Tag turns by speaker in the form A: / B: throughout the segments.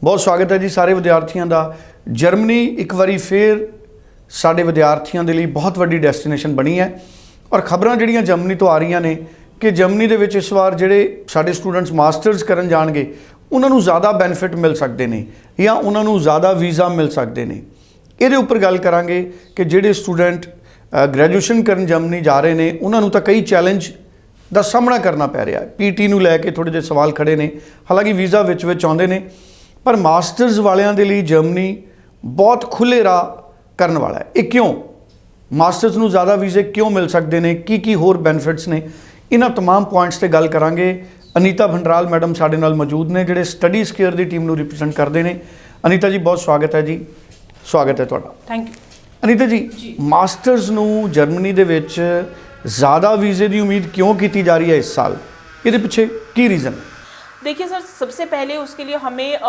A: बहुत स्वागत है जी सारे विद्यार्थियों का। जर्मनी एक बारी फिर साढ़े विद्यार्थियों के लिए बहुत वड्डी डेस्टिनेशन बनी है और खबरां जिहड़ियां जर्मनी तो आ रही ने कि जर्मनी दे विच इस बार जिहड़े साडे स्टूडेंट्स मास्टर्स करन जाणगे उन्होंने ज़्यादा बैनीफिट मिल सकते हैं या उन्होंने ज़्यादा वीज़ा मिल सकते हैं। ये उपर गल करांगे कि जिहड़े स्टूडेंट ग्रैजुएशन करन जर्मनी जा रहे हैं उन्होंने तो कई चैलेंज का सामना करना पै रहा है। पीटी नूं लैके थोड़े जे सवाल खड़े ने, हालांकि वीज़ा विच आउंदे ने, पर मास्टर्स वालियां दे लई जर्मनी बहुत खुले राह करन वाला है। ये क्यों? मास्टर्स नूं ज़्यादा वीज़े क्यों मिल सकते हैं, की होर बैनीफिट्स ने, इन्हां तमाम पॉइंट्स ते गल करांगे। अनीता भंडराल मैडम साडे नाल मौजूद ने जिहड़े स्टडी स्केयर की टीम नूं रिप्रजेंट करते हैं। अनीता जी बहुत स्वागत है जी, स्वागत है तुहाडा।
B: Thank you.
A: Anita ji, masters नूं जर्मनी दे विच ज़्यादा वीज़े की उम्मीद क्यों की जा रही है इस साल? ये पिछे की रीज़न?
B: देखिए सर, सबसे पहले उसके लिए हमें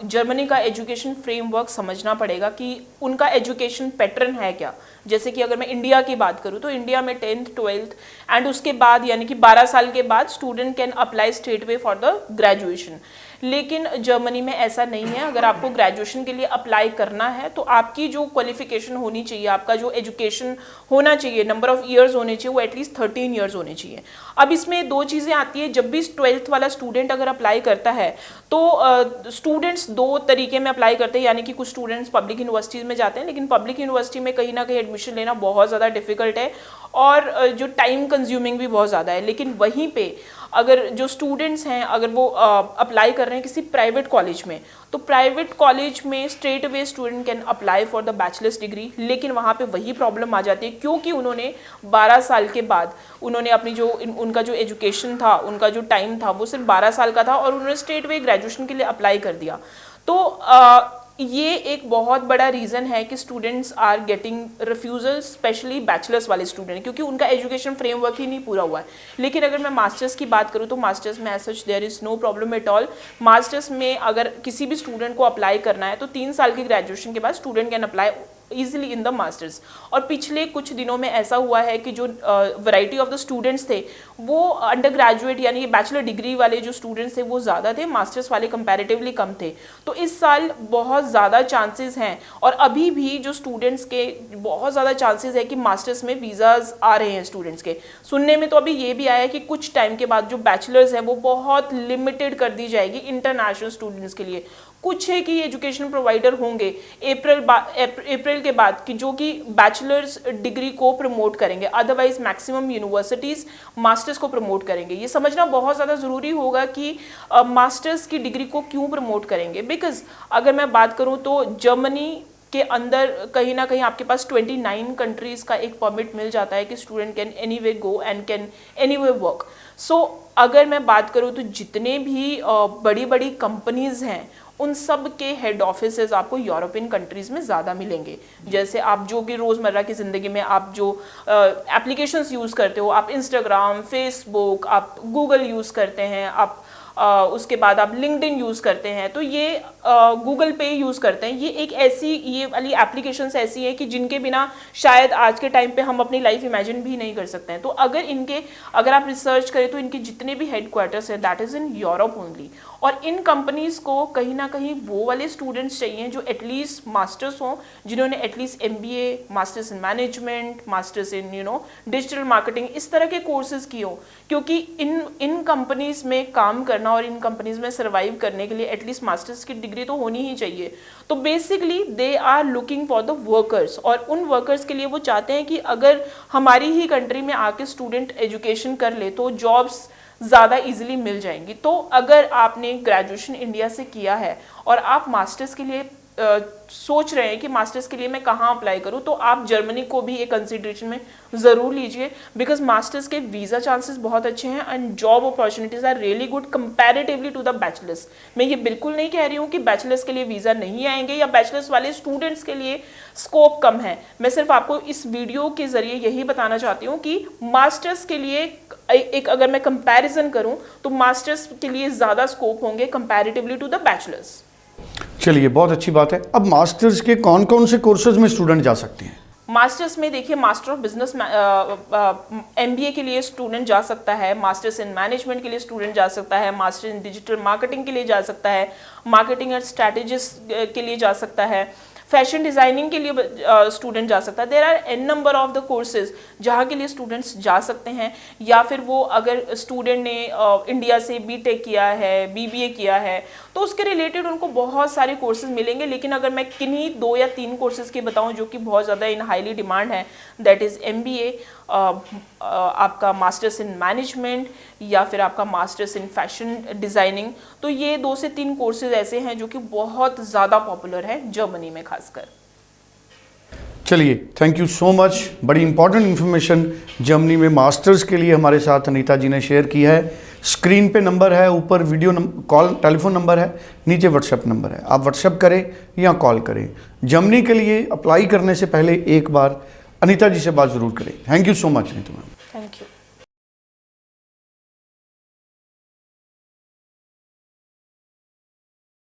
B: जर्मनी का एजुकेशन फ्रेमवर्क समझना पड़ेगा कि उनका एजुकेशन पैटर्न है क्या। जैसे कि अगर मैं इंडिया की बात करूँ तो इंडिया में 10th 12th एंड उसके बाद यानी कि 12 साल के बाद student can apply straight way for the graduation. लेकिन जर्मनी में ऐसा नहीं है। अगर आपको ग्रेजुएशन के लिए अप्लाई करना है तो आपकी जो क्वालिफिकेशन होनी चाहिए, आपका जो एजुकेशन होना चाहिए, नंबर ऑफ ईयर्स होने चाहिए, वो एटलीस्ट 13 ईयर्स होने चाहिए। अब इसमें दो चीज़ें आती है। जब भी 12th वाला स्टूडेंट अगर अप्लाई करता है तो स्टूडेंट्स दो तरीके में अप्लाई करते हैं, यानी कि कुछ स्टूडेंट्स पब्लिक यूनिवर्सिटीज़ में जाते हैं, लेकिन पब्लिक यूनिवर्सिटी में कहीं ना कहीं एडमिशन लेना बहुत ज़्यादा डिफिकल्ट है और जो टाइम कंज्यूमिंग भी बहुत ज़्यादा है। लेकिन वहीं पे अगर जो स्टूडेंट्स हैं अगर वो अप्लाई कर रहे हैं किसी प्राइवेट कॉलेज में, तो प्राइवेट कॉलेज में straight way student can apply for the bachelors degree. लेकिन वहाँ पे वही प्रॉब्लम आ जाती है क्योंकि उन्होंने 12 साल के बाद उन्होंने अपनी जो उनका जो एजुकेशन था, उनका जो टाइम था वो सिर्फ 12 साल का था और उन्होंने स्ट्रेट वे ग्रेजुएशन के लिए अप्लाई कर दिया। तो ये एक बहुत बड़ा रीज़न है कि students are getting refusal, specially bachelors वाले स्टूडेंट, क्योंकि उनका एजुकेशन फ्रेमवर्क ही नहीं पूरा हुआ है। लेकिन अगर मैं मास्टर्स की बात करूँ तो मास्टर्स में as such there is no problem at all. Masters में अगर किसी भी स्टूडेंट को अप्लाई करना है तो 3 साल की ग्रेजुएशन के बाद student can apply easily in the masters. और पिछले कुछ दिनों में ऐसा हुआ है कि जो वैरायटी ऑफ द स्टूडेंट्स थे वो अंडर ग्रेजुएट यानी कि बैचलर डिग्री वाले जो स्टूडेंट्स थे वो ज़्यादा थे, मास्टर्स वाले कंपैरेटिवली कम थे। तो इस साल बहुत ज़्यादा चांसेस हैं और अभी भी जो स्टूडेंट्स के बहुत ज़्यादा चांसेस है कि मास्टर्स में वीज़ाज आ रहे हैं स्टूडेंट्स के। सुनने में तो अभी ये भी आया है कि कुछ टाइम के बाद जो बैचलर्स है वो बहुत लिमिटेड कर दी जाएगी इंटरनेशनल स्टूडेंट्स के लिए। कुछ है कि एजुकेशन प्रोवाइडर होंगे अप्रैल के बाद कि जो कि बैचलर्स डिग्री को प्रमोट करेंगे, अदरवाइज मैक्सिमम यूनिवर्सिटीज़ मास्टर्स को प्रमोट करेंगे। ये समझना बहुत ज़्यादा ज़रूरी होगा कि मास्टर्स की डिग्री को क्यों प्रमोट करेंगे। बिकॉज अगर मैं बात करूँ तो जर्मनी के अंदर कहीं ना कहीं आपके पास 29 कंट्रीज़ का एक परमिट मिल जाता है कि student can anyway go and can anyway work. So अगर मैं बात करूँ तो जितने भी बड़ी बड़ी कंपनीज़ हैं उन सब के हेड ऑफिसेज आपको यूरोपियन कंट्रीज़ में ज़्यादा मिलेंगे। जैसे आप जो कि रोज़मर्रा की ज़िंदगी में आप जो एप्लीकेशंस यूज़ करते हो, आप इंस्टाग्राम, फेसबुक, आप गूगल यूज़ करते हैं, आप उसके बाद आप लिंक्डइन यूज़ करते हैं, तो ये गूगल पे यूज़ करते हैं। ये एक ऐसी ये वाली एप्लीकेशंस ऐसी है कि जिनके बिना शायद आज के टाइम पे हम अपनी लाइफ इमेजिन भी नहीं कर सकते हैं। तो अगर आप रिसर्च करें तो इनके जितने भी हेडक्वार्टर्स हैं that is in Europe only. और इन कंपनीज़ को कहीं ना कहीं वो वाले स्टूडेंट्स चाहिए जो एटलीस्ट मास्टर्स हों, जिन्होंने at least MBA, masters in management, masters in digital marketing, इस तरह के कोर्सेज़ किए हों। क्योंकि इन कंपनीज़ में काम करना और इन कंपनीज़ में सर्वाइव करने के लिए एटलीस्ट मास्टर्स की डिग्री तो होनी ही चाहिए। तो basically they are looking for the workers और उन वर्कर्स के लिए वो चाहते हैं कि अगर हमारी ही कंट्री में आके स्टूडेंट एजुकेशन कर ले तो जॉब्स ज़्यादा इजीली मिल जाएंगी। तो अगर आपने ग्रेजुएशन इंडिया से किया है और आप मास्टर्स के लिए सोच रहे हैं कि मास्टर्स के लिए मैं कहाँ अप्लाई करूँ, तो आप जर्मनी को भी एक कंसिडरेशन में ज़रूर लीजिए। बिकॉज मास्टर्स के वीज़ा चांसेस बहुत अच्छे हैं and job opportunities are really good comparatively to the bachelors. मैं ये बिल्कुल नहीं कह रही हूँ कि बैचलर्स के लिए वीज़ा नहीं आएंगे या बैचलर्स वाले स्टूडेंट्स के लिए स्कोप कम है। मैं सिर्फ आपको इस वीडियो के ज़रिए यही बताना चाहती हूँ कि मास्टर्स के लिए एक अगर मैं कंपैरिजन करूँ तो मास्टर्स के लिए ज़्यादा स्कोप होंगे कंपैरेटिवली टू द बैचलर्स।
A: चलिए, बहुत अच्छी बात है। अब मास्टर्स के कौन कौन से कोर्सेज में स्टूडेंट जा सकते हैं?
B: मास्टर्स में देखिए मास्टर ऑफ बिजनेस MBA के लिए स्टूडेंट जा सकता है, मास्टर्स इन मैनेजमेंट के लिए स्टूडेंट जा सकता है, मास्टर इन डिजिटल मार्केटिंग के लिए जा सकता है, मार्केटिंग एंड स्ट्रैटेजिस्ट के लिए जा सकता है, फैशन डिज़ाइनिंग के लिए स्टूडेंट जा सकता है। There are n number of the courses जहाँ के लिए स्टूडेंट्स जा सकते हैं। या फिर वो अगर स्टूडेंट ने इंडिया से BTech किया है, BBA किया है, तो उसके रिलेटेड उनको बहुत सारे कोर्सेज मिलेंगे। लेकिन अगर मैं किन्हीं 2 या 3 कोर्सेज की बताऊं जो कि बहुत ज़्यादा इन हाईली डिमांड है, दैट इज़ MBA, आपका मास्टर्स इन मैनेजमेंट या फिर आपका मास्टर्स इन फैशन डिज़ाइनिंग, तो ये 2 से 3 कोर्सेज ऐसे हैं जो कि बहुत ज़्यादा पॉपुलर है जर्मनी में खासकर।
A: चलिए, थैंक यू सो मच। बड़ी इंपॉर्टेंट इन्फॉर्मेशन जर्मनी में मास्टर्स के लिए हमारे साथ अनीता जी ने शेयर की है। स्क्रीन पे नंबर है, ऊपर वीडियो कॉल टेलीफोन नंबर है, नीचे व्हाट्सएप नंबर है, आप व्हाट्सएप करें या कॉल करें। जर्मनी के लिए अप्लाई करने से पहले एक बार अनीता जी से बात ज़रूर करें। Thank you so much Anita ma'am.
B: Thank you.